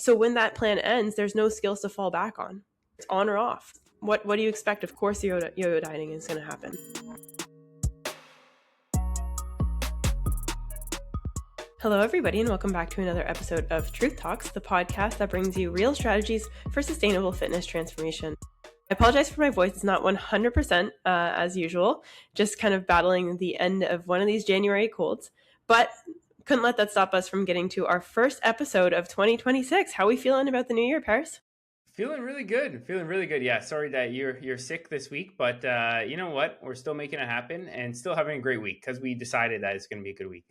So when that plan ends, there's no skills to fall back on. It's on or off. What do you expect? Of course, yo-yo dieting is going to happen. Hello, everybody, and welcome back to another episode of Truth Talks, the podcast that brings you real strategies for sustainable fitness transformation. I apologize for my voice. It's not 100% as usual, just kind of battling the end of one of these January colds, but couldn't let that stop us from getting to our first episode of 2026. How are we feeling about the new year, Paris? Feeling really good. Yeah, sorry that you're sick this week, but you know what? We're still making it happen and still having a great week because we decided that it's going to be a good week.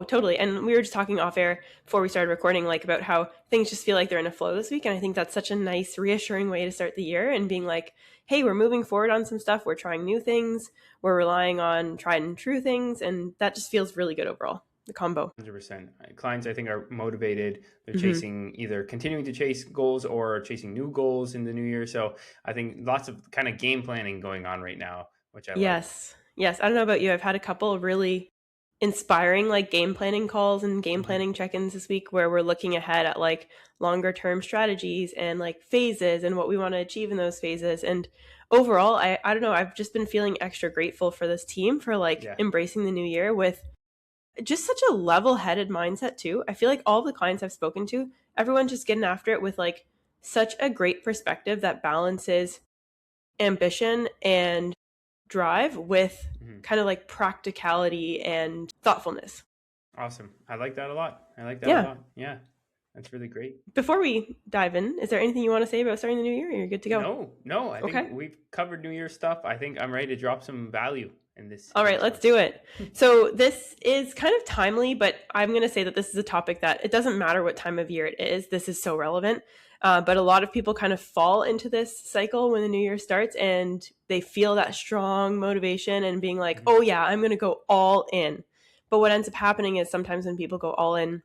Totally. And we were just talking off air before we started recording, like about how things just feel like they're in a flow this week. And I think that's such a nice, reassuring way to start the year and being like, hey, we're moving forward on some stuff. We're trying new things. We're relying on tried and true things. And that just feels really good overall, the combo. 100%. Clients, I think, are motivated. They're chasing either continuing to chase goals or chasing new goals in the new year. So I think lots of kind of game planning going on right now, which I like. Yes. I don't know about you. I've had a couple of really inspiring like game planning calls and game planning check-ins this week where we're looking ahead at like longer term strategies and like phases and what we want to achieve in those phases. And overall, I don't know, I've just been feeling extra grateful for this team for like embracing the new year with just such a level-headed mindset too. I feel like all the clients I've spoken to, everyone's just getting after it with like such a great perspective that balances ambition and drive with kind of like practicality and thoughtfulness. Awesome. I like that a lot. A lot. Yeah. That's really great. Before we dive in, is there anything you want to say about starting the new year? You're good to go. No. I think we've covered New Year stuff. I think I'm ready to drop some value in this. All right, let's do it. So this is kind of timely, but I'm going to say that this is a topic that it doesn't matter what time of year it is. This is so relevant. But a lot of people kind of fall into this cycle when the new year starts and they feel that strong motivation and being like, oh yeah, I'm going to go all in. But what ends up happening is sometimes when people go all in,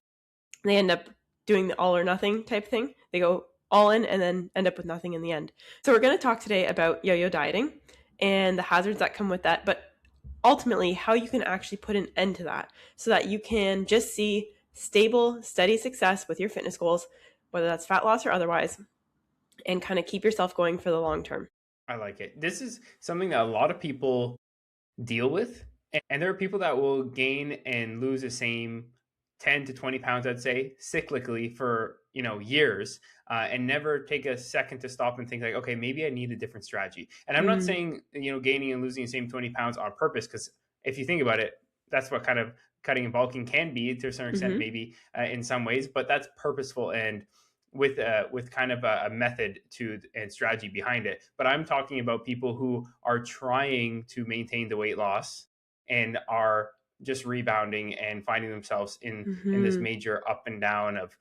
they end up doing the all or nothing type thing. They go all in and then end up with nothing in the end. So we're going to talk today about yo-yo dieting and the hazards that come with that, but ultimately how you can actually put an end to that so that you can just see stable, steady success with your fitness goals, whether that's fat loss or otherwise, and kind of keep yourself going for the long term. I like it. This is something that a lot of people deal with. And there are people that will gain and lose the same 10 to 20 pounds, I'd say, cyclically for, years, and never take a second to stop and think like, okay, maybe I need a different strategy. And I'm not saying, gaining and losing the same 20 pounds on purpose, because if you think about it, that's what kind of cutting and bulking can be to a certain extent, maybe in some ways, but that's purposeful and with kind of a method and strategy behind it. But I'm talking about people who are trying to maintain the weight loss and are just rebounding and finding themselves in this major up and down of,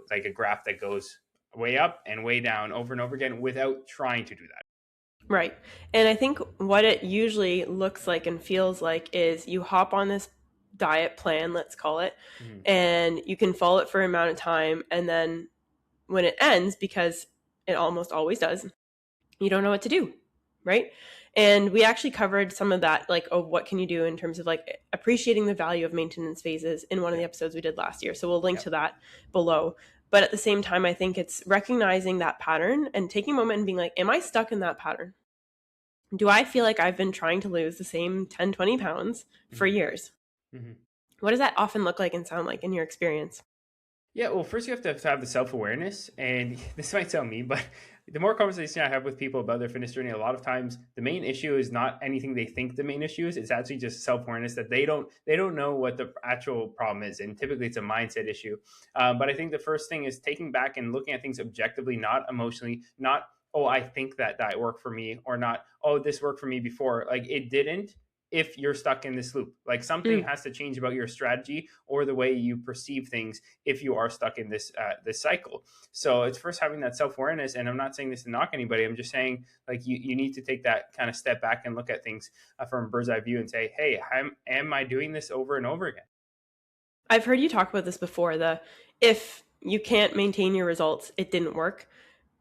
like a graph that goes way up and way down over and over again without trying to do that. Right. And I think what it usually looks like and feels like is you hop on this diet plan, let's call it, and you can follow it for an amount of time. And then when it ends, because it almost always does, you don't know what to do. Right. And we actually covered some of that, like, oh, what can you do in terms of like appreciating the value of maintenance phases in one of the episodes we did last year. So we'll link to that below. But at the same time, I think it's recognizing that pattern and taking a moment and being like, am I stuck in that pattern? Do I feel like I've been trying to lose the same 10, 20 pounds for years? What does that often look like and sound like in your experience? Yeah, well, first you have to have the self-awareness, and this might sound mean, but the more conversation I have with people about their fitness journey, a lot of times the main issue is not anything they think the main issue is. It's actually just self-awareness that they don't know what the actual problem is, and typically it's a mindset issue. But I think the first thing is taking back and looking at things objectively, not emotionally, not, oh, I think that diet worked for me, or not, oh, this worked for me before. Like it didn't. If you're stuck in this loop, like something has to change about your strategy or the way you perceive things if you are stuck in this cycle. So it's first having that self-awareness. And I'm not saying this to knock anybody. I'm just saying like you need to take that kind of step back and look at things from a bird's eye view and say, hey, am I doing this over and over again? I've heard you talk about this before, if you can't maintain your results, it didn't work.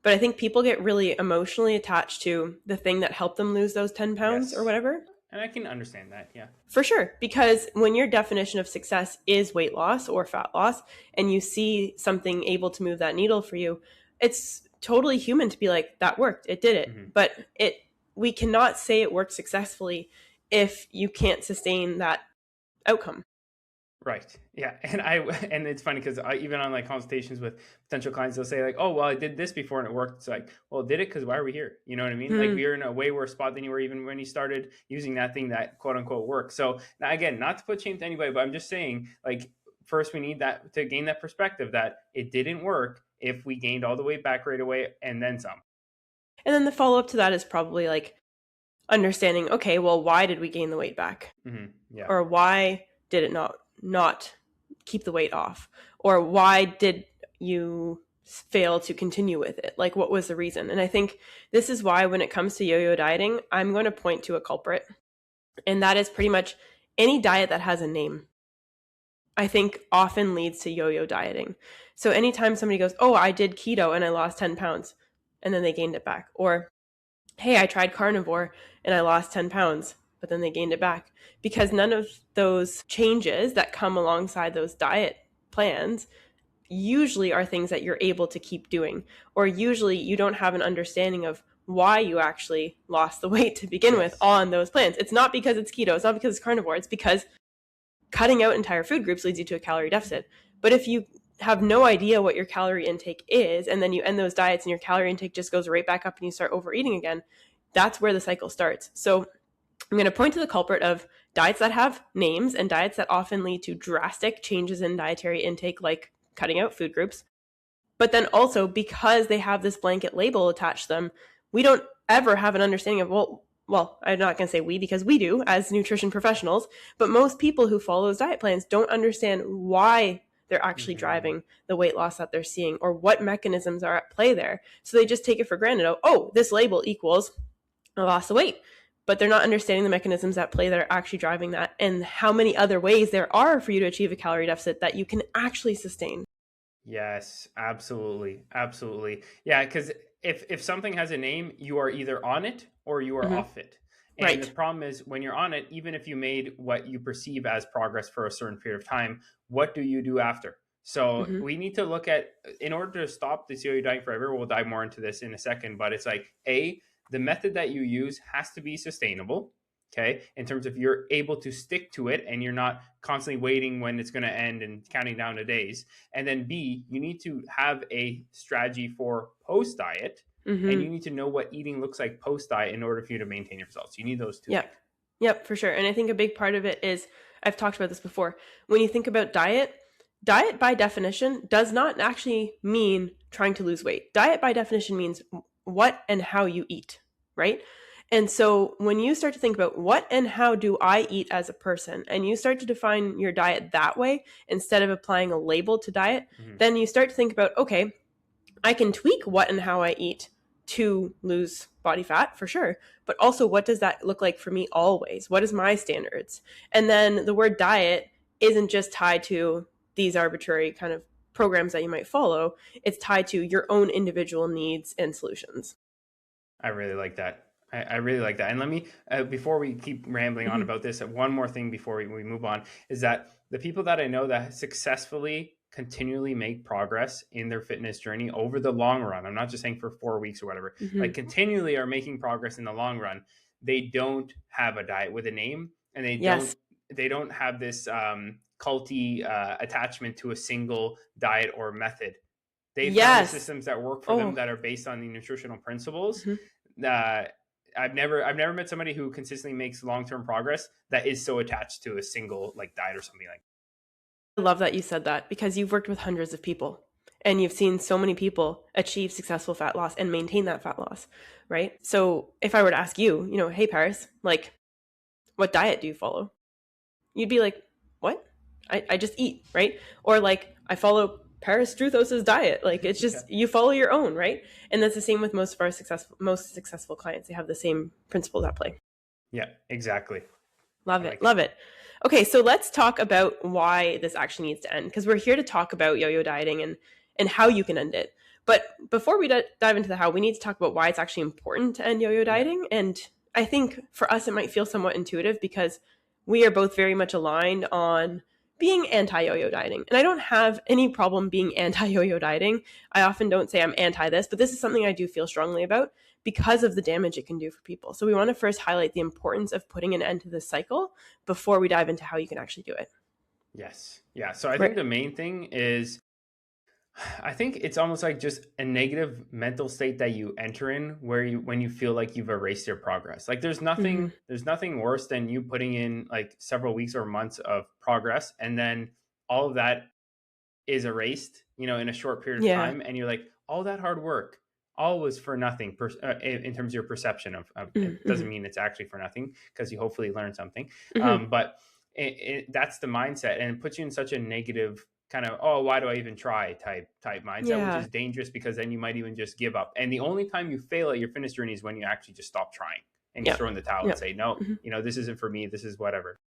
But I think people get really emotionally attached to the thing that helped them lose those 10 pounds or whatever. And I can understand that. Yeah. For sure. Because when your definition of success is weight loss or fat loss, and you see something able to move that needle for you, it's totally human to be like, that worked. It did it. Mm-hmm. But we cannot say it worked successfully if you can't sustain that outcome. Right. Yeah. And it's funny because I even on like consultations with potential clients, they'll say like, "Oh, well, I did this before and it worked." It's like, well, did it? Because why are we here? You know what I mean? Like Hmm. we're in a way worse spot than you were even when you started using that thing that quote unquote worked. So now again, not to put shame to anybody, but I'm just saying like first we need that to gain that perspective that it didn't work if we gained all the way back right away and then some. And then the follow up to that is probably like understanding, okay, well, why did we gain the weight back? Mm-hmm. Yeah. Or why did it not keep the weight off? Or why did you fail to continue with it? Like, what was the reason? And I think this is why when it comes to yo-yo dieting, I'm going to point to a culprit, and that is pretty much any diet that has a name. I think often leads to yo-yo dieting. So anytime somebody goes, oh, I did keto and I lost 10 pounds, and then they gained it back, or hey, I tried carnivore and I lost 10 pounds, but then they gained it back. Because none of those changes that come alongside those diet plans usually are things that you're able to keep doing, or usually you don't have an understanding of why you actually lost the weight to begin with Yes. on those plans. It's not because it's keto, it's not because it's carnivore, it's because cutting out entire food groups leads you to a calorie deficit. But if you have no idea what your calorie intake is, and then you end those diets and your calorie intake just goes right back up and you start overeating again, that's where the cycle starts. So I'm going to point to the culprit of diets that have names and diets that often lead to drastic changes in dietary intake, like cutting out food groups. But then also, because they have this blanket label attached to them, we don't ever have an understanding of, well, I'm not going to say we because we do as nutrition professionals, but most people who follow those diet plans don't understand why they're actually Mm-hmm. driving the weight loss that they're seeing or what mechanisms are at play there. So they just take it for granted. Oh, this label equals a loss of weight. But they're not understanding the mechanisms at play that are actually driving that and how many other ways there are for you to achieve a calorie deficit that you can actually sustain. Yes, absolutely. Absolutely. Yeah, because if something has a name, you are either on it or you are Mm-hmm. off it. And the Right. problem is when you're on it, even if you made what you perceive as progress for a certain period of time, what do you do after? So Mm-hmm. we need to look at, in order to stop the CEO dying forever, we'll dive more into this in a second, but it's like, A, the method that you use has to be sustainable. Okay. In terms of you're able to stick to it and you're not constantly waiting when it's going to end and counting down the days. And then B, you need to have a strategy for post diet, and Mm-hmm. you need to know what eating looks like post diet in order for you to maintain your results. You need those two things. Yep. Yep, for sure. And I think a big part of it is I've talked about this before. When you think about diet, diet by definition does not actually mean trying to lose weight. Diet by definition means what and how you eat, right? And so when you start to think about what and how do I eat as a person, and you start to define your diet that way instead of applying a label to diet, Mm-hmm. then you start to think about, okay, I can tweak what and how I eat to lose body fat for sure. But also, what does that look like for me always? What is my standards? And then the word diet isn't just tied to these arbitrary kind of programs that you might follow, it's tied to your own individual needs and solutions. I really like that. I really like that. And let me, before we keep rambling on Mm-hmm. about this, one more thing before we move on is that the people that I know that successfully continually make progress in their fitness journey over the long run, I'm not just saying for 4 weeks or whatever, Mm-hmm. like continually are making progress in the long run. They don't have a diet with a name, and Yes. they don't have this culty attachment to a single diet or method. They found the Yes. systems that work for them Oh. that are based on the nutritional principles. Mm-hmm. uh, I've never met somebody who consistently makes long term progress that is so attached to a single like diet or something like. I love that you said that because you've worked with hundreds of people and you've seen so many people achieve successful fat loss and maintain that fat loss, right? So if I were to ask you, hey, Paris, like, what diet do you follow? You'd be like, what? I just eat, right? Or like, I follow Paris Struthos's diet. Like, it's Yeah, just, you follow your own, right? And that's the same with most of our most successful clients. They have the same principles at play. yeah, exactly. Love I it. like it. Love it. Okay, so let's talk about why this actually needs to end because we're here to talk about yo-yo dieting and how you can end it. But before we dive into the how, we need to talk about why it's actually important to end yo-yo Yeah, dieting. And I think for us, it might feel somewhat intuitive because we are both very much aligned on being anti yo-yo dieting. And I don't have any problem being anti yo-yo dieting. I often don't say I'm anti this, but this is something I do feel strongly about because of the damage it can do for people. So we want to first highlight the importance of putting an end to this cycle before we dive into how you can actually do it. Yes. Yeah. So I think Right. the main thing is, I think it's almost like just a negative mental state that you enter in where you when you feel like you've erased your progress. Like Mm-hmm. there's nothing worse than you putting in like several weeks or months of progress and then all of that is erased, in a short period of Yeah. time and you're like all that hard work all was for nothing in terms of your perception of it Mm-hmm. doesn't mean it's actually for nothing because you hopefully learn something. Mm-hmm. But that's the mindset and it puts you in such a negative kind of oh why do I even try type mindset, which Yeah. is dangerous because then you might even just give up and the only time you fail at your fitness journey is when you actually just stop trying and you Yeah. throw in the towel Yeah. and say no, Mm-hmm. this isn't for me, this is whatever.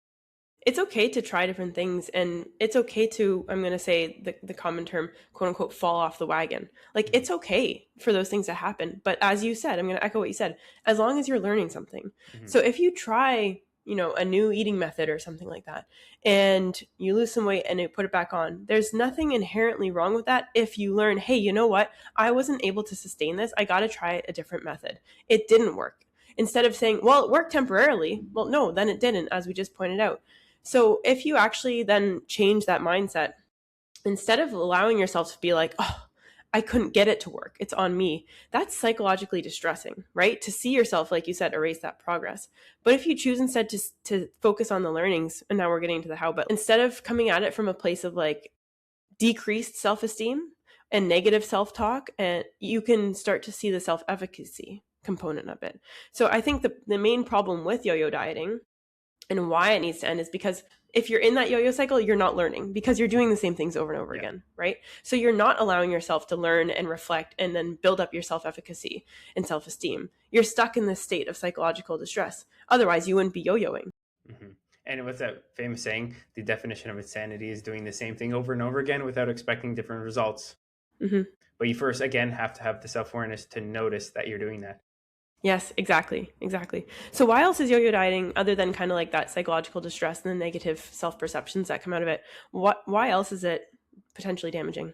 It's okay to try different things, and it's okay to, I'm going to say the common term, quote unquote, fall off the wagon. Like, Mm-hmm. it's okay for those things to happen, but as you said, I'm going to echo what you said, as long as you're learning something. Mm-hmm. So if you try, a new eating method or something like that, and you lose some weight and you put it back on, there's nothing inherently wrong with that. If you learn, hey, you know what, I wasn't able to sustain this, I got to try a different method, it didn't work, instead of saying, well, it worked temporarily. Well, no, then it didn't, as we just pointed out. So if you actually then change that mindset, instead of allowing yourself to be like, oh, I couldn't get it to work, it's on me, that's psychologically distressing, right? To see yourself, like you said, erase that progress. But if you choose instead to focus on the learnings, and now we're getting to the how, but instead of coming at it from a place of like decreased self esteem and negative self talk, and you can start to see the self efficacy component of it. So I think the main problem with yo yo dieting and why it needs to end is because if you're in that yo-yo cycle, you're not learning because you're doing the same things over and over Yeah. again, right? So you're not allowing yourself to learn and reflect and then build up your self-efficacy and self-esteem. You're stuck in this state of psychological distress. Otherwise, you wouldn't be yo-yoing. Mm-hmm. And what's that famous saying? The definition of insanity is doing the same thing over and over again without expecting different results. Mm-hmm. But you first, again, have to have the self awareness to notice that you're doing that. Yes, exactly. Exactly. So why else is yo-yo dieting, other than kind of like that psychological distress and the negative self-perceptions that come out of it? Why else is it potentially damaging?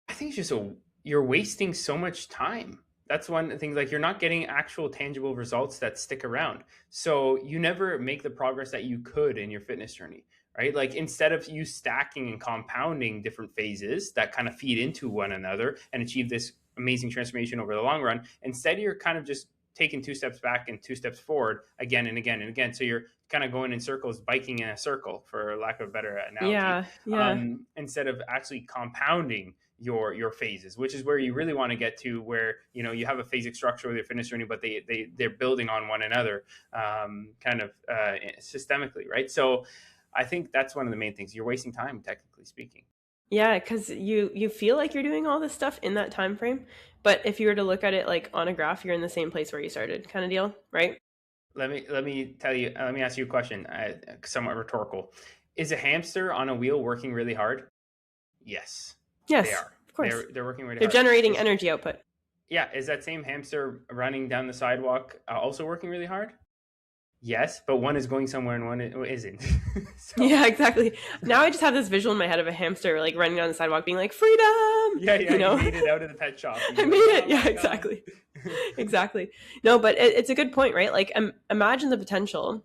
I think it's just you're wasting so much time. That's one thing. Like you're not getting actual tangible results that stick around. So you never make the progress that you could in your fitness journey, right? Like instead of you stacking and compounding different phases that kind of feed into one another and achieve this amazing transformation over the long run, instead you're kind of just taking two steps back and two steps forward again and again and again. So you're kind of going in circles, biking in a circle, for lack of a better analogy, Yeah, yeah. instead of actually compounding your phases, which is where you really want to get to, where you have a phasic structure with your fitness journey, but they're building on one another, kind of systemically, right? So I think that's one of the main things. You're wasting time, technically speaking. Yeah, because you feel like you're doing all this stuff in that time frame, but if you were to look at it like on a graph, you're in the same place where you started, kind of deal, right? Let me tell you. Let me ask you a question, somewhat rhetorical. Is a hamster on a wheel working really hard? Yes, they Yes, are. of course. They're working really They're hard. generating Is energy output. Yeah, is that same hamster running down the sidewalk also working really hard? Yes, but one is going somewhere and one isn't. So Yeah, exactly. Now I just have this visual in my head of a hamster like running down the sidewalk, being like, "Freedom!" yeah, You you know, made it out of the pet shop and I you're made like, it. oh Yeah, my god. exactly, exactly. No, but it's a good point, right? Like, imagine the potential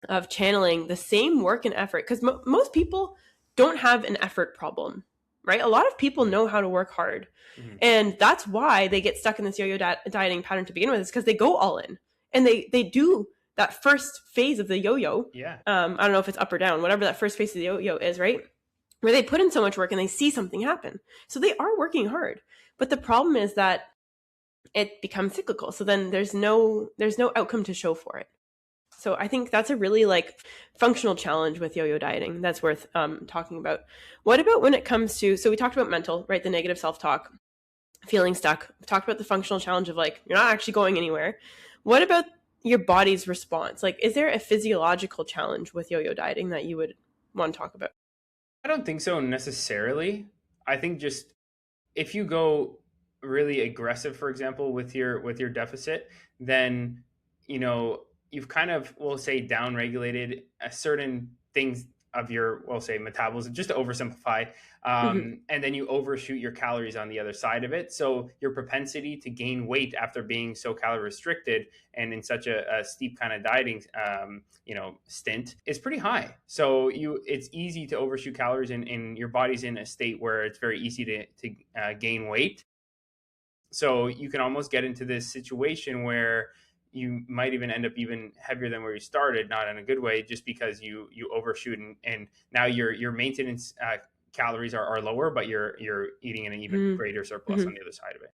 of channeling the same work and effort, because most people don't have an effort problem, right? A lot of people Mhm, know how to work hard, mhm. and that's why they get stuck in this yo-yo dieting pattern to begin with, is because they go all in and they do that first phase of the yo-yo. Yeah. I don't know if it's up or down, whatever that first phase of the yo-yo is, right? Where they put in so much work and they see something happen, so they are working hard. But the problem is that it becomes cyclical, so then there's no outcome to show for it. So I think that's a really like functional challenge with yo-yo dieting that's worth talking about. What about when it comes to, so we talked about mental, right? The negative self-talk, feeling stuck. We talked about the functional challenge of like, you're not actually going anywhere. What about your body's response? Like, is there a physiological challenge with yo-yo dieting that you would want to talk about? I don't think so necessarily. I think just if you go really aggressive, for example, with your deficit, then you've kind of, we'll say, down regulated certain things of your, we'll say, metabolism, just to oversimplify. Hmm. And then you overshoot your calories on the other side of it. So your propensity to gain weight after being so calorie restricted and in such a steep kind of dieting, stint is pretty high. So it's easy to overshoot calories, and your body's in a state where it's very easy to gain weight. So you can almost get into this situation where you might even end up even heavier than where you started, not in a good way, just because you overshoot, and now your maintenance calories are lower, but you're eating an even greater surplus Hmm. on the other side of it.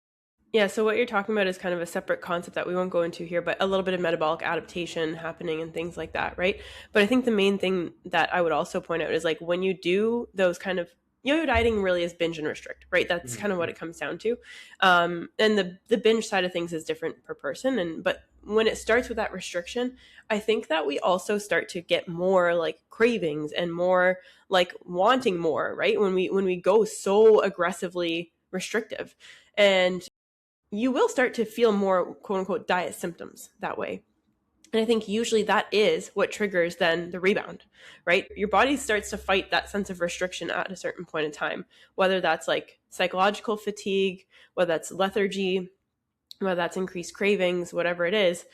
Yeah, so what you're talking about is kind of a separate concept that we won't go into here, but a little bit of metabolic adaptation happening and things like that, right? But I think the main thing that I would also point out is like when you do those kind of yo-yo dieting really is binge and restrict, right? That's kind of what Mm-hmm. it comes down to. And the binge side of things is different per person, and but when it starts with that restriction, I think that we also start to get more like cravings and more like wanting more, right? When we go so aggressively restrictive. And you will start to feel more quote unquote diet symptoms that way. And I think usually that is what triggers then the rebound, right? Your body starts to fight that sense of restriction at a certain point in time, whether that's like psychological fatigue, whether that's lethargy, whether that's increased cravings, whatever it is,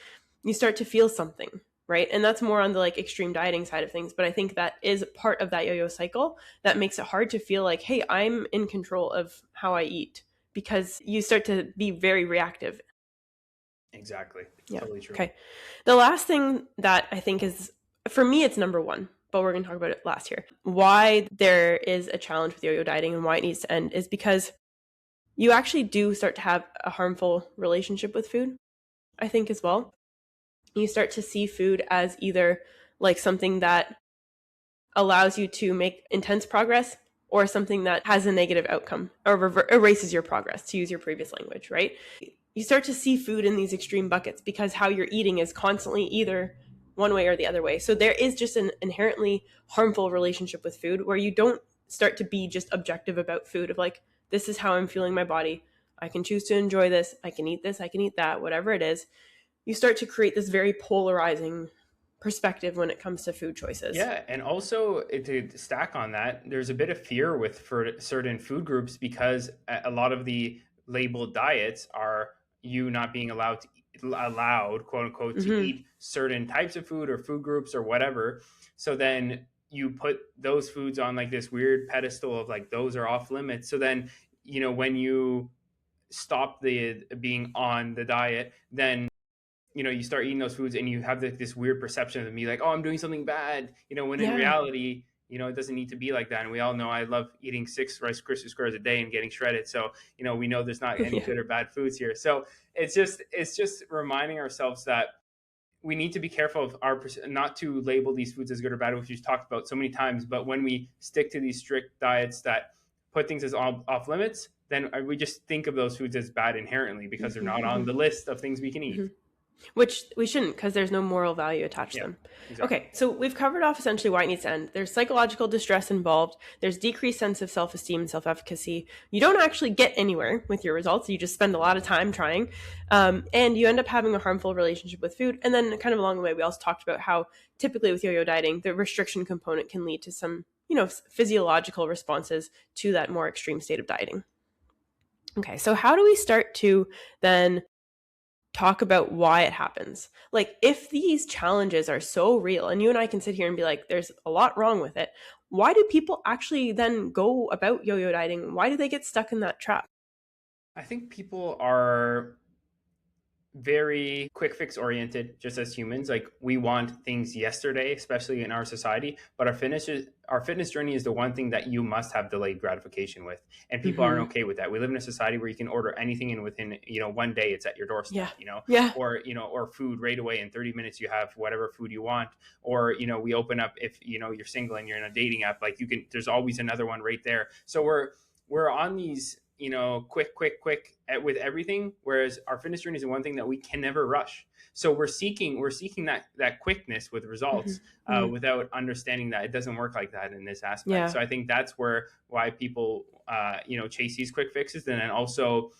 you start to feel something, right? And that's more on the like extreme dieting side of things. But I think that is part of that yo yo cycle that makes it hard to feel like, hey, I'm in control of how I eat because you start to be very reactive. Exactly. Yeah. Totally true. Okay. The last thing that I think is, for me, it's number one, but we're going to talk about it last here. Why there is a challenge with yo yo dieting and why it needs to end is because you actually do start to have a harmful relationship with food, I think, as well. You start to see food as either like something that allows you to make intense progress or something that has a negative outcome or erases your progress, to use your previous language, right? You start to see food in these extreme buckets because how you're eating is constantly either one way or the other way. So there is just an inherently harmful relationship with food where you don't start to be just objective about food of like, this is how I'm feeling my body. I can choose to enjoy this. I can eat this. I can eat that, whatever it is. You start to create this very polarizing perspective when it comes to food choices. Yeah, and also to stack on that, there's a bit of fear with for certain food groups because a lot of the labeled diets are you not being allowed, quote unquote, to Mm-hmm. eat certain types of food or food groups or whatever. So then you put those foods on like this weird pedestal of like those are off limits. So then, when you stop the being on the diet, then you start eating those foods and you have this weird perception of me like, oh, I'm doing something bad, when in Yeah. reality, it doesn't need to be like that. And we all know I love eating 6 Rice Krispie squares a day and getting shredded. So, we know there's not any Yeah. good or bad foods here. So it's just reminding ourselves that we need to be careful of not to label these foods as good or bad, which we've talked about so many times. But when we stick to these strict diets that put things as off limits, then we just think of those foods as bad inherently because they're not on Mm-hmm. the list of things we can Mm-hmm. eat. Which we shouldn't because there's no moral value attached to Yeah, them. exactly. Okay, so we've covered off essentially why it needs to end. There's psychological distress involved. There's decreased sense of self-esteem and self-efficacy. You don't actually get anywhere with your results. You just spend a lot of time trying, and you end up having a harmful relationship with food. And then, kind of along the way, we also talked about how typically with yo-yo dieting, the restriction component can lead to some, physiological responses to that more extreme state of dieting. Okay, so how do we start to then talk about why it happens? Like, if these challenges are so real, and you and I can sit here and be like, there's a lot wrong with it, why do people actually then go about yo yo dieting? Why do they get stuck in that trap? I think people are very quick fix oriented just as humans. Like we want things yesterday, especially in our society, but our fitness journey is the one thing that you must have delayed gratification with, and people aren't Mm-hmm. okay with that. We live in a society where you can order anything and within one day it's at your doorstep, Yeah. Yeah. or food right away in 30 minutes you have whatever food you want. Or we open up, if you're single and you're in a dating app, like there's always another one right there. So we're on these quick with everything, whereas our fitness journey is the one thing that we can never rush. So we're seeking that quickness with results, Mm-hmm. without understanding that it doesn't work like that in this aspect. Yeah. So I think that's why people chase these quick fixes. And then also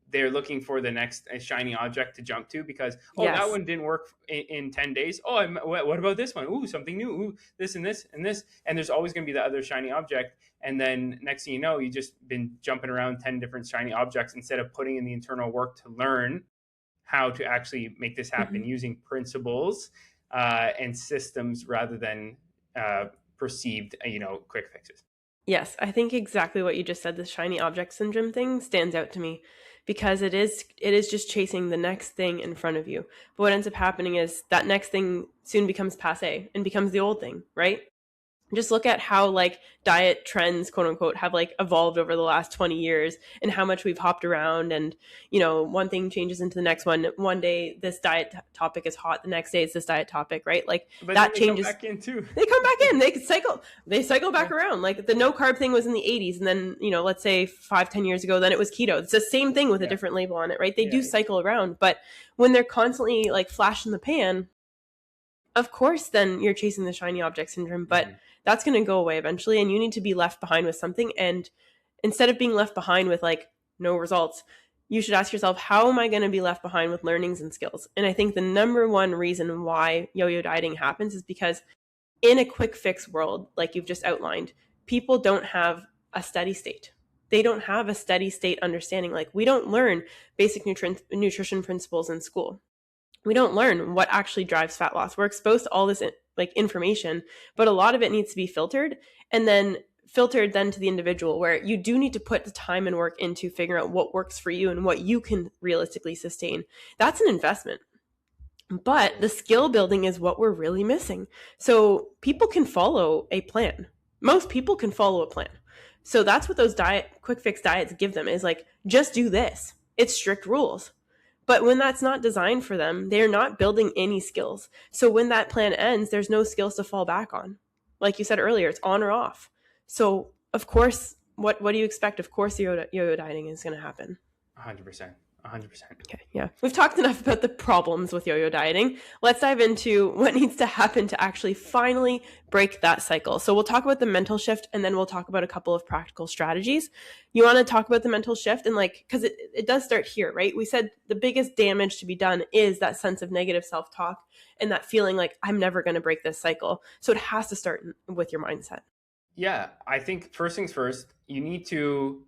they're looking for the next shiny object to jump to because, oh, that Yes. one didn't work in 10 days. Oh, what about this one? Ooh, something new. Ooh, this and this and this. And there's always going to be the other shiny object. And then next thing you know, you just been jumping around 10 different shiny objects instead of putting in the internal work to learn how to actually make this happen Mhm. using principles and systems rather than perceived, quick fixes. Yes, I think exactly what you just said, the shiny object syndrome thing stands out to me because it is just chasing the next thing in front of you. But what ends up happening is that next thing soon becomes passé and becomes the old thing, right? Just look at how like diet trends, quote unquote, have like evolved over the last 20 years and how much we've hopped around. And one thing changes into the next one day this diet topic is hot, the next day it's this diet topic, right? Like But then that they come changes. back in too. They come back in, they cycle back Yeah. around. Like the no carb thing was in the 80s, and then let's say 5-10 years ago then it was keto. It's the same thing with a Yeah. different label on it, right? They Yeah. do cycle around, but when they're constantly like flash in the pan, of course then you're chasing the shiny object syndrome. But Mm-hmm. that's going to go away eventually, and you need to be left behind with something. And instead of being left behind with like no results, you should ask yourself, how am I going to be left behind with learnings and skills? And I think the number one reason why yo-yo dieting happens is because in a quick fix world, like you've just outlined, people don't have a steady state. They don't have a steady state understanding. Like we don't learn basic nutrition principles in school. We don't learn what actually drives fat loss. We're exposed to all this like information, but a lot of it needs to be filtered and then filtered then to the individual, where you do need to put the time and work into figuring out what works for you and what you can realistically sustain. That's an investment. But the skill building is what we're really missing. So people can follow a plan. Most people can follow a plan. So that's what those quick fix diets give them, is like, just do this. It's strict rules. But when that's not designed for them, they're not building any skills. So when that plan ends, there's no skills to fall back on. Like you said earlier, it's on or off. So of course, what do you expect? Of course, yo-yo dieting is going to happen. 100%. 100%. Okay, yeah. We've talked enough about the problems with yo-yo dieting. Let's dive into what needs to happen to actually finally break that cycle. So we'll talk about the mental shift, and then we'll talk about a couple of practical strategies. You want to talk about the mental shift, and like, because it does start here, right? We said the biggest damage to be done is that sense of negative self-talk and that feeling like I'm never going to break this cycle. So it has to start with your mindset. Yeah, I think first things first, you need to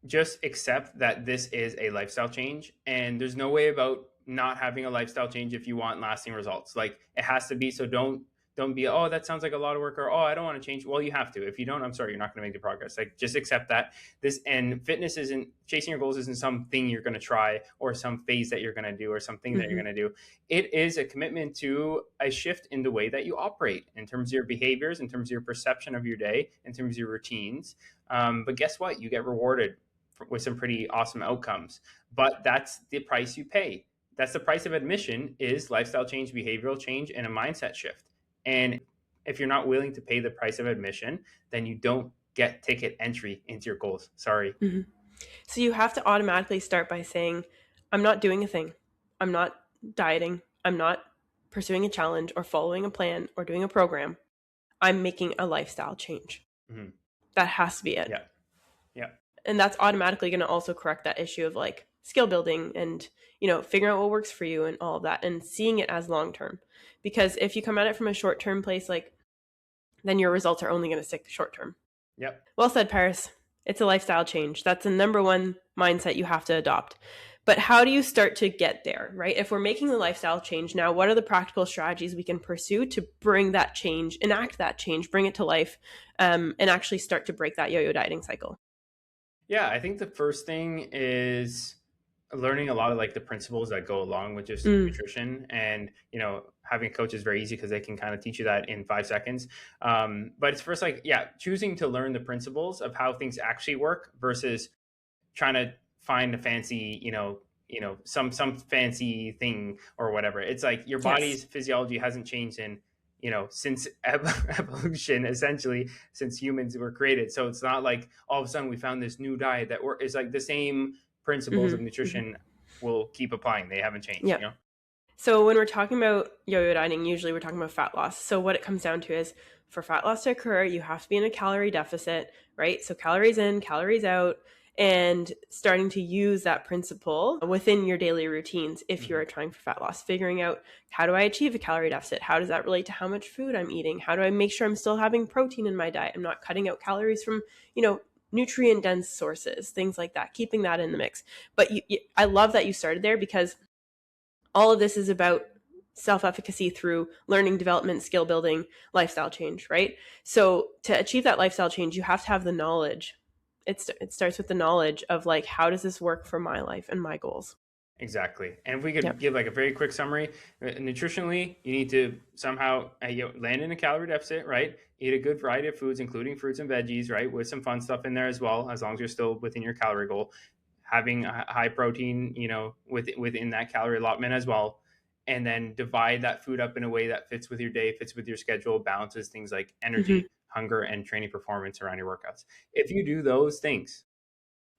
just accept that this is a lifestyle change, and there's no way about not having a lifestyle change if you want lasting results. Like it has to be. So don't be, oh, that sounds like a lot of work, or oh, I don't want to change. Well, you have to. If you don't, I'm sorry, you're not going to make the progress. Like just accept that this, and fitness isn't, chasing your goals isn't something you're going to try or some phase that you're going to do or something that you're going to do. It is a commitment to a shift in the way that you operate in terms of your behaviors, in terms of your perception of your day, in terms of your routines. But guess what? You get rewarded with some pretty awesome outcomes. But that's the price you pay. That's the price of admission, is lifestyle change, behavioral change, and a mindset shift. And if you're not willing to pay the price of admission, then you don't get ticket entry into your goals. Sorry. Mm-hmm. So you have to automatically start by saying, I'm not doing a thing. I'm not dieting. I'm not pursuing a challenge or following a plan or doing a program. I'm making a lifestyle change. Mm-hmm. That has to be it. Yeah. Yeah. And that's automatically going to also correct that issue of like skill building and, figuring out what works for you and all of that, and seeing it as long-term. Because if you come at it from a short-term place, like, then your results are only going to stick short-term. Yep. Well said, Paris. It's a lifestyle change. That's the number one mindset you have to adopt. But how do you start to get there, right? If we're making the lifestyle change now, what are the practical strategies we can pursue to bring that change, enact that change, bring it to life, and actually start to break that yo-yo dieting cycle? Yeah, I think the first thing is learning a lot of like the principles that go along with just nutrition, and having a coach is very easy because they can kind of teach you that in 5 seconds. But it's first like, yeah, choosing to learn the principles of how things actually work versus trying to find a fancy, some fancy thing or whatever. It's like your body's physiology hasn't changed in since evolution, essentially, since humans were created. So it's not like all of a sudden we found this new diet that is like the same principles of nutrition will keep applying. They haven't changed. Yeah. So when we're talking about yo-yo dieting, usually we're talking about fat loss. So what it comes down to is, for fat loss to occur, you have to be in a calorie deficit, right? So calories in, calories out. and starting to use that principle within your daily routines if you're Mm-hmm. trying for fat loss, figuring out, how do I achieve a calorie deficit? How does that relate to how much food I'm eating? How do I make sure I'm still having protein in my diet? I'm not cutting out calories from, nutrient dense sources, things like that, keeping that in the mix. But I love that you started there, because all of this is about self-efficacy through learning, development, skill building, lifestyle change, right? So to achieve that lifestyle change, you have to have the knowledge. It starts with the knowledge of, like, how does this work for my life and my goals? Exactly. And if we could Yep. give like a very quick summary, nutritionally, you need to somehow land in a calorie deficit, right? Eat a good variety of foods, including fruits and veggies, right? With some fun stuff in there as well, as long as you're still within your calorie goal. Having a high protein, within that calorie allotment as well. And then divide that food up in a way that fits with your day, fits with your schedule, balances things like Mm-hmm. energy, hunger, and training performance around your workouts. If you do those things,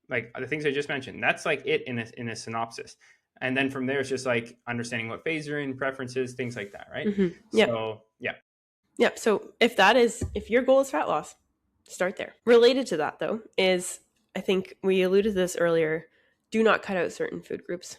like the things I just mentioned, that's like it in a synopsis. And then from there, it's just like understanding what phase you're in, preferences, things like that, right? Mm-hmm. Yep. So yeah, Yep. So if your goal is fat loss, start there. Related to that, though, is, I think we alluded to this earlier, do not cut out certain food groups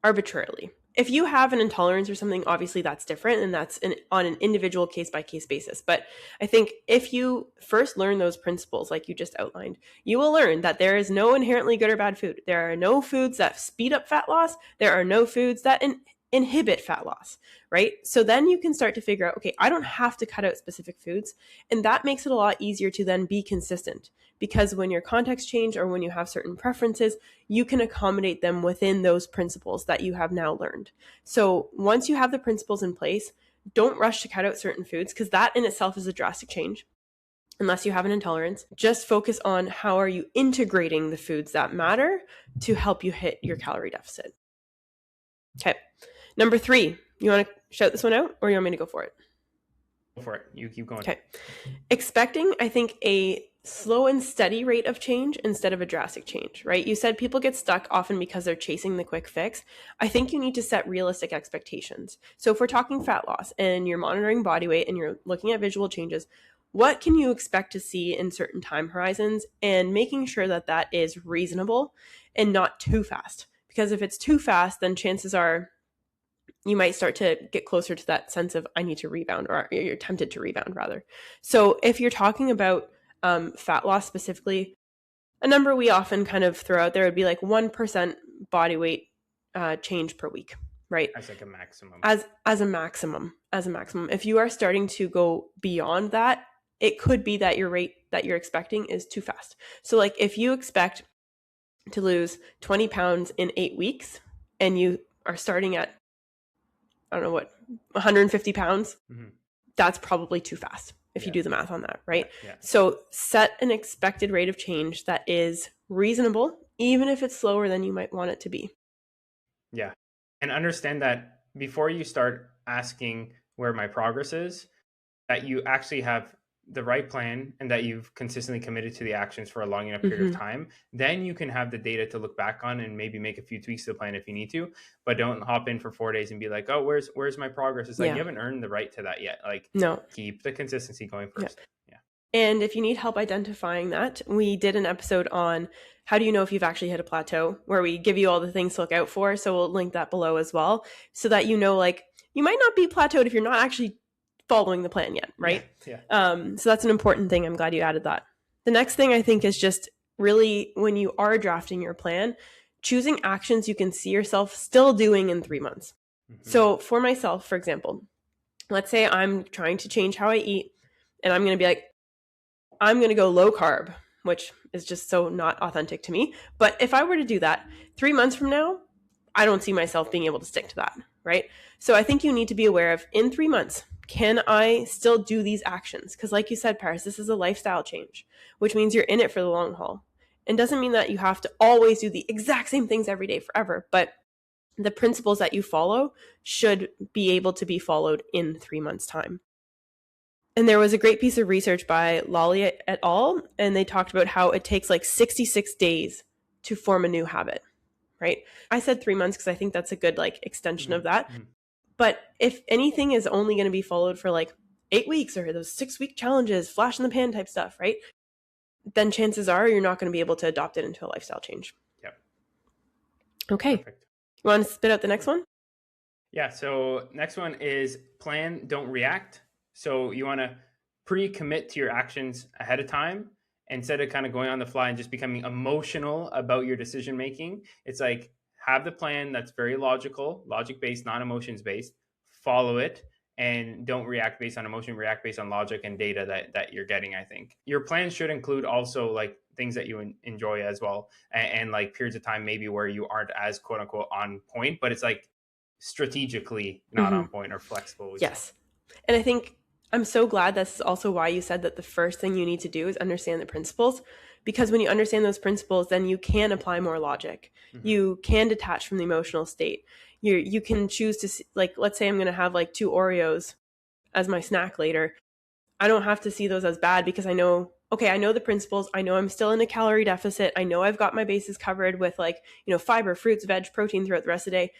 arbitrarily. If you have an intolerance or something, obviously that's different, and that's on an individual case-by-case basis. But I think if you first learn those principles, like you just outlined, you will learn that there is no inherently good or bad food. There are no foods that speed up fat loss. There are no foods that inhibit fat loss, right? So then you can start to figure out, okay, I don't have to cut out specific foods. And that makes it a lot easier to then be consistent, because when your context change or when you have certain preferences, you can accommodate them within those principles that you have now learned. So once you have the principles in place, don't rush to cut out certain foods, because that in itself is a drastic change. Unless you have an intolerance, just focus on how are you integrating the foods that matter to help you hit your calorie deficit. Okay. Number 3, you want to shout this one out, or you want me to go for it? go for it. You keep going. Okay. Expecting, I think, a slow and steady rate of change instead of a drastic change, right? You said people get stuck often because they're chasing the quick fix. I think you need to set realistic expectations. So if we're talking fat loss and you're monitoring body weight and you're looking at visual changes, what can you expect to see in certain time horizons, and making sure that that is reasonable and not too fast? Because if it's too fast, then chances are you might start to get closer to that sense of, I need to rebound, or you're tempted to rebound rather. So if you're talking about fat loss specifically, a number we often kind of throw out there would be like 1% body weight change per week, right? As like a maximum. As a maximum. If you are starting to go beyond that, it could be that your rate that you're expecting is too fast. So like if you expect to lose 20 pounds in 8 weeks and you are starting at, I don't know what, 150 pounds, Mm-hmm. that's probably too fast if you do the math on that, right? Yeah. So set an expected rate of change that is reasonable, even if it's slower than you might want it to be. Yeah. And understand that before you start asking where my progress is, that you actually have the right plan and that you've consistently committed to the actions for a long enough period of time. Then you can have the data to look back on and maybe make a few tweaks to the plan if you need to, but don't hop in for 4 days and be like, oh, where's my progress? It's like, you haven't earned the right to that yet. Like, no, keep the consistency going first. Yeah. And if you need help identifying that, we did an episode on how do you know if you've actually hit a plateau, where we give you all the things to look out for. So we'll link that below as well, so that you know, like, you might not be plateaued if you're not actually following the plan yet, right? Yeah. So that's an important thing. I'm glad you added that. The next thing I think is just really, when you are drafting your plan, choosing actions you can see yourself still doing in 3 months. Mm-hmm. So for myself, for example, let's say I'm trying to change how I eat, and I'm going to be like, I'm going to go low carb, which is just so not authentic to me. But if I were to do that 3 months from now, I don't see myself being able to stick to that, right? So I think you need to be aware of, in 3 months, can I still do these actions? Because like you said, Paris, this is a lifestyle change, which means you're in it for the long haul. And doesn't mean that you have to always do the exact same things every day forever, but the principles that you follow should be able to be followed in 3 months' time. And there was a great piece of research by Lally et al., and they talked about how it takes like 66 days to form a new habit, right? I said 3 months because I think that's a good like extension of that. But if anything is only going to be followed for like 8 weeks, or those 6-week challenges, flash in the pan type stuff, right? then chances are you're not going to be able to adopt it into a lifestyle change. Yep. Okay. Perfect. You want to spit out the next one? Yeah. So next one is plan, don't react. So you want to pre-commit to your actions ahead of time instead of kind of going on the fly and just becoming emotional about your decision making. It's like have the plan that's very logical, logic based, not emotions based. Follow it and don't react based on emotion, react based on logic and data that you're getting. I think your plan should include also like things that you enjoy as well, and like periods of time maybe where you aren't as quote unquote on point, but it's like strategically not on point or flexible. Yes. And I think I'm so glad that's also why you said that the first thing you need to do is understand the principles, because when you understand those principles, then you can apply more logic. You can detach from the emotional state. You can choose to like, let's say I'm going to have like 2 Oreos as my snack later. I don't have to see those as bad because I know, okay, I know the principles. I know I'm still in a calorie deficit. I know I've got my bases covered with like, fiber, fruits, veg, protein throughout the rest of the day.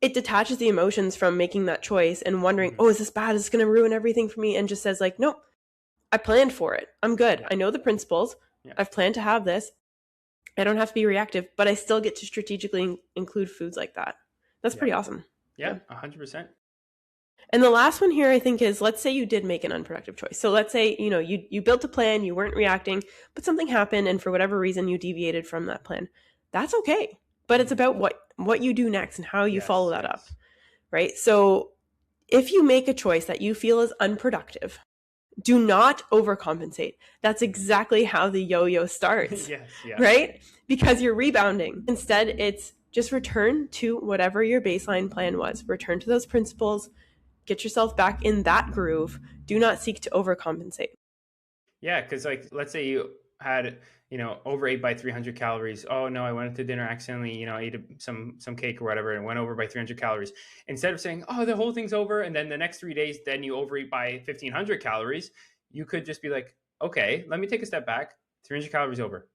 It detaches the emotions from making that choice and wondering, oh, is this bad? Is this going to ruin everything for me? And just says like, nope, I planned for it. I'm good. I know the principles. I've planned to have this. I don't have to be reactive, but I still get to strategically include foods like that. That's pretty awesome. Yeah, 100%. And the last one here, I think, is let's say you did make an unproductive choice. So let's say, you built a plan, you weren't reacting, but something happened, and for whatever reason, you deviated from that plan. That's okay. But it's about what you do next and how you follow that up, right? So if you make a choice that you feel is unproductive, do not overcompensate. That's exactly how the yo-yo starts, right? Because you're rebounding. Instead, it's just return to whatever your baseline plan was. Return to those principles. Get yourself back in that groove. Do not seek to overcompensate. Yeah, because like let's say you had overate by 300 calories. Oh no, I went to dinner accidentally. Ate some cake or whatever and went over by 300 calories. Instead of saying, oh, the whole thing's over, and then the next 3 days, then you overeat by 1,500 calories, you could just be like, okay, let me take a step back. 300 calories over.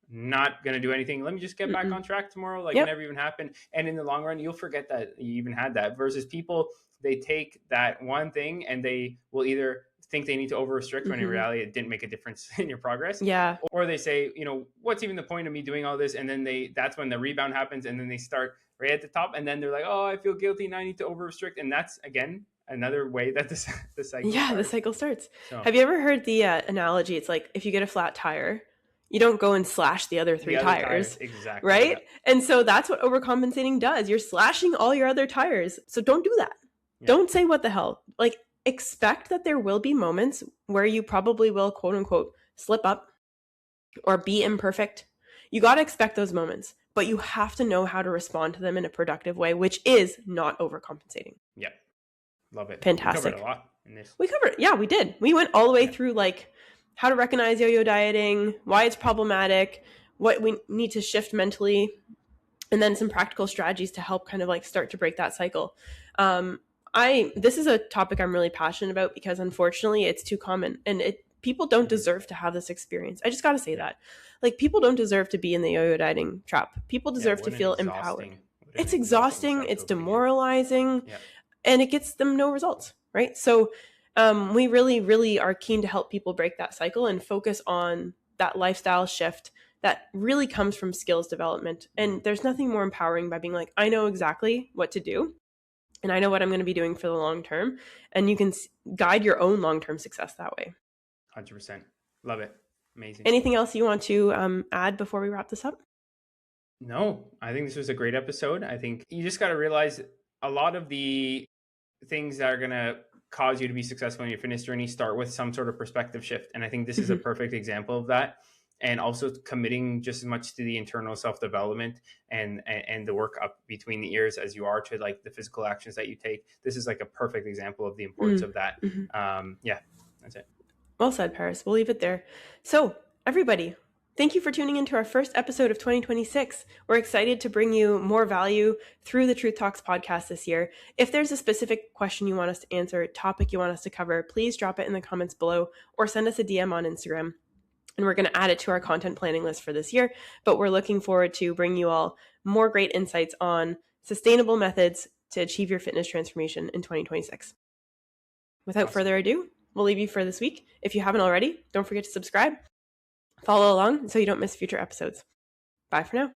Not going to do anything. Let me just get back on track tomorrow. Like it never even happened. And in the long run, you'll forget that you even had that. Versus people, they take that one thing and they will either think they need to over restrict when in reality it didn't make a difference in your progress. Yeah. Or they say, what's even the point of me doing all this? And then that's when the rebound happens, and then they start right at the top, and then they're like, oh, I feel guilty and I need to over restrict. And that's again another way that the cycle starts. The cycle starts. So, have you ever heard the analogy? It's like if you get a flat tire, you don't go and slash the other 3 tires. Exactly. Right? Yep. And so that's what overcompensating does. You're slashing all your other tires. So don't do that. Yep. Don't say what the hell. Like, expect that there will be moments where you probably will, quote unquote, slip up or be imperfect. You got to expect those moments, but you have to know how to respond to them in a productive way, which is not overcompensating. Yep. Love it. Fantastic. We covered a lot in this. We covered it. Yeah, we did. We went all the way through like how to recognize yo-yo dieting, why it's problematic, what we need to shift mentally, and then some practical strategies to help kind of like start to break that cycle. This is a topic I'm really passionate about because unfortunately it's too common and people don't deserve to have this experience. I just got to say that. Like people don't deserve to be in the yo-yo dieting trap. People deserve to feel empowered. It's exhausting, it's demoralizing, and it gets them no results, right? So we really, really are keen to help people break that cycle and focus on that lifestyle shift that really comes from skills development. And there's nothing more empowering by being like, I know exactly what to do and I know what I'm going to be doing for the long term. And you can guide your own long-term success that way. 100%. Love it. Amazing. Anything else you want to add before we wrap this up? No, I think this was a great episode. I think you just got to realize a lot of the things that are going to cause you to be successful in your fitness journey start with some sort of perspective shift. And I think this is a perfect example of that. And also committing just as much to the internal self-development and the work up between the ears as you are to like the physical actions that you take. This is like a perfect example of the importance of that. Yeah, that's it. Well said, Paris. We'll leave it there. So everybody, thank you for tuning into our first episode of 2026. We're excited to bring you more value through the Truth Talks podcast this year. If there's a specific question you want us to answer, topic you want us to cover, please drop it in the comments below or send us a DM on Instagram. And we're going to add it to our content planning list for this year. But we're looking forward to bringing you all more great insights on sustainable methods to achieve your fitness transformation in 2026. Without further ado, we'll leave you for this week. If you haven't already, don't forget to subscribe. follow along so you don't miss future episodes. Bye for now.